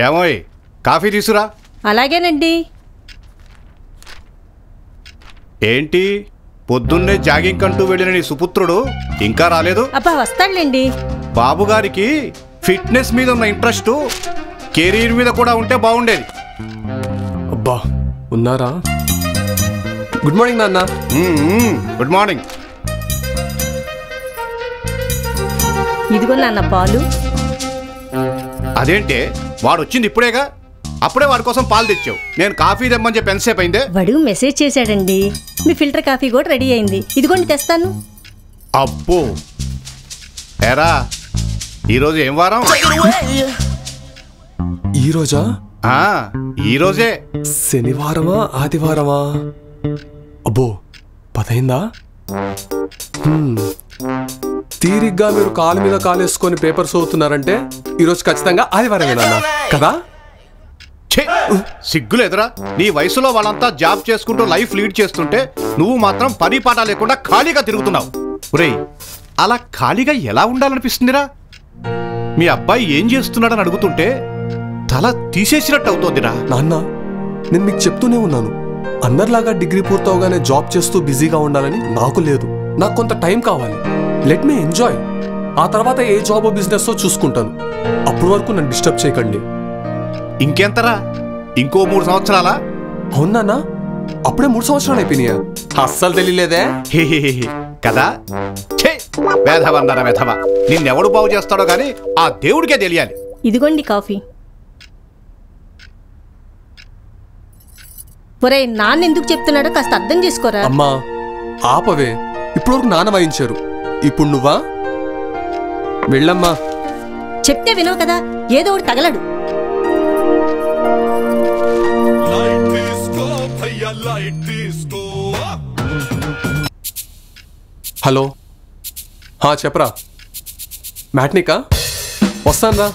ఏమోయ్ కాఫీ తీసురా. అలాగేనండి. ఏంటి పొద్దున్నే జాగింగ్ కంటూ వెళ్ళిన నీ సుపుత్రుడు ఇంకా రాలేదు? అబ్బా వస్తాడులేండి. బాబుగారికి ఫిట్నెస్ మీద ఉన్న ఇంట్రెస్ట్ కెరీర్ మీద కూడా ఉంటే బాగుండేది. అబ్బా ఉన్నారా? గుడ్ మార్నింగ్ నాన్న. Good morning. ఇదిగో నాన్న పాలు. అదేంటే వాడు వచ్చింది ఇప్పుడేగా, అప్పుడే వాడి కోసం పాలు తెచ్చావు. నేను కాఫీ తెమ్మని చెప్పి ఎంతసేపు అయిందే? వాడు మెసేజ్ చేశాడండి, మీ ఫిల్టర్ కాఫీ కూడా రెడీ అయింది, ఇదిగోండి తెస్తాను. అబ్బో ఏరా ఈరోజు ఏం వారం? ఈరోజా? ఈరోజే. శనివారమా ఆదివారమా? అబ్బో 10 అయిందా? తీరిగ్గా మీరు కాలు మీద కాలేసుకొని పేపర్స్ చదువుతున్నారంటే ఈరోజు ఖచ్చితంగా ఆదివారమేనా కదా? సిగ్గులేదురా? నీ వయసులో వాళ్ళంతా జాబ్ చేసుకుంటూ లైఫ్ లీడ్ చేస్తుంటే నువ్వు మాత్రం పని పాట లేకుండా ఖాళీగా తిరుగుతున్నావు. ఒరేయ్ అలా ఖాళీగా ఎలా ఉండాలనిపిస్తుందిరా? మీ అబ్బాయి ఏం చేస్తున్నాడని అడుగుతుంటే తల తీసేసినట్టు అవుతోందిరా. నాన్న నేను మీకు చెప్తూనే ఉన్నాను, అందరిలాగా డిగ్రీ పూర్తవగానే జాబ్ చేస్తూ బిజీగా ఉండాలని నాకు లేదు. నాకు కొంత టైం కావాలి. Let me enjoy. ఆ తర్వాత ఏ జాబ్ బిజినెస్ చూసుకుంటాను. అప్పటి వరకు నన్ను డిస్టర్బ్ చేయకండి. ఇంకెంతరా? ఇంకో 3 సంవత్సరాలా? అవునా? అప్పుడే 3 సంవత్సరాలు అయిపోయినాయా? అస్సలు తెలియలేదే కదా. వేధవన్నారా వేధవ. నిన్నెవడు బాగు చేస్తాడో గానీ ఆ దేవుడికే తెలియాలి. ఇదిగోండి కాఫీ. ఒరే నాన్న ఎందుకు చెప్తున్నాడో కాస్త అర్థం చేసుకోరా. అమ్మా ఆపవే, ఇప్పటివరకు నాన్న వాయించారు, ఇప్పుడు నువ్వా? వెళ్ళమ్మా. చెప్తే వినవు కదా, ఏదో ఒకటి తగలడు. హలో, చెప్పరా. మ్యాట్నికా? వస్తాను రా.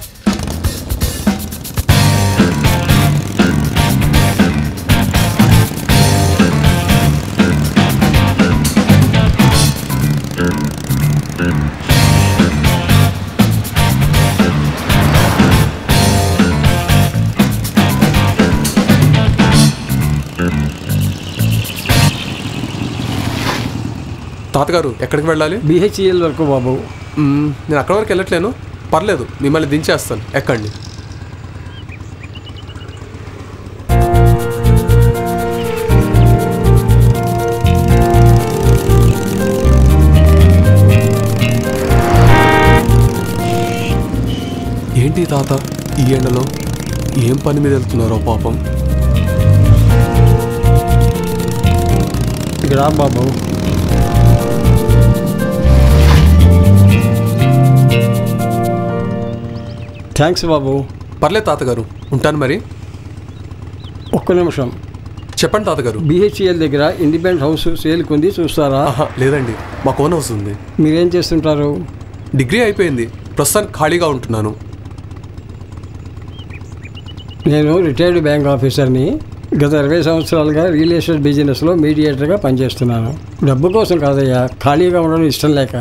తాతగారు ఎక్కడికి వెళ్ళాలి? బిహెచ్ఎల్ వరకు బాబు. నేను అక్కడి వరకు వెళ్ళట్లేను, పర్లేదు, మిమ్మల్ని దించేస్తాను, ఎక్కండి. ఏంటి తాత ఈ ఎండలో ఏం పని మీద వెళ్తున్నారో పాపం. ఇక్కడ బాబు. థ్యాంక్స్ బాబు. పర్లేదు తాతగారు, ఉంటాను మరి. ఒక్క నిమిషం. చెప్పండి తాతగారు. బిహెచ్ఎల్ దగ్గర ఇండిపెండెంట్ హౌస్ సేల్కి ఉంది, చూస్తారా? లేదండి, మాకు ఓన్ హౌస్ ఉంది. మీరేం చేస్తుంటారు? డిగ్రీ అయిపోయింది, ప్రస్తుతానికి ఖాళీగా ఉంటున్నాను. నేను రిటైర్డ్ బ్యాంక్ ఆఫీసర్ని. గత 20 సంవత్సరాలుగా రియల్ ఎస్టేట్ బిజినెస్లో మీడియేటర్గా పనిచేస్తున్నాను. డబ్బు కోసం కాదయ్యా, ఖాళీగా ఉండడం ఇష్టం లేక.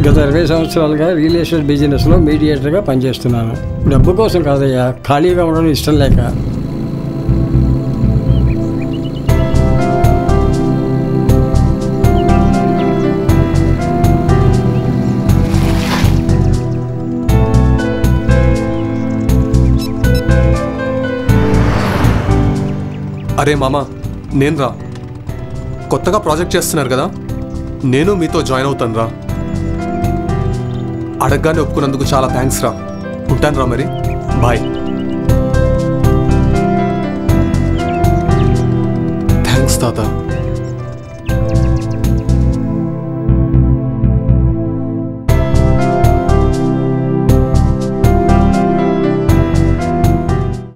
గత 20 సంవత్సరాలుగా రియల్ ఎస్టేట్ బిజినెస్లో మీడియేటర్గా పనిచేస్తున్నాను. డబ్బు కోసం కాదయ్యా, ఖాళీగా ఉండడం ఇష్టం లేక. అరే మామ, నేను రా. కొత్తగా ప్రాజెక్ట్ చేస్తున్నారు కదా, నేను మీతో జాయిన్ అవుతాను రా. అడగగానే ఒప్పుకున్నందుకు చాలా థ్యాంక్స్ రా. ఉంటాను రా మరి, బాయ్. థ్యాంక్స్ తాత.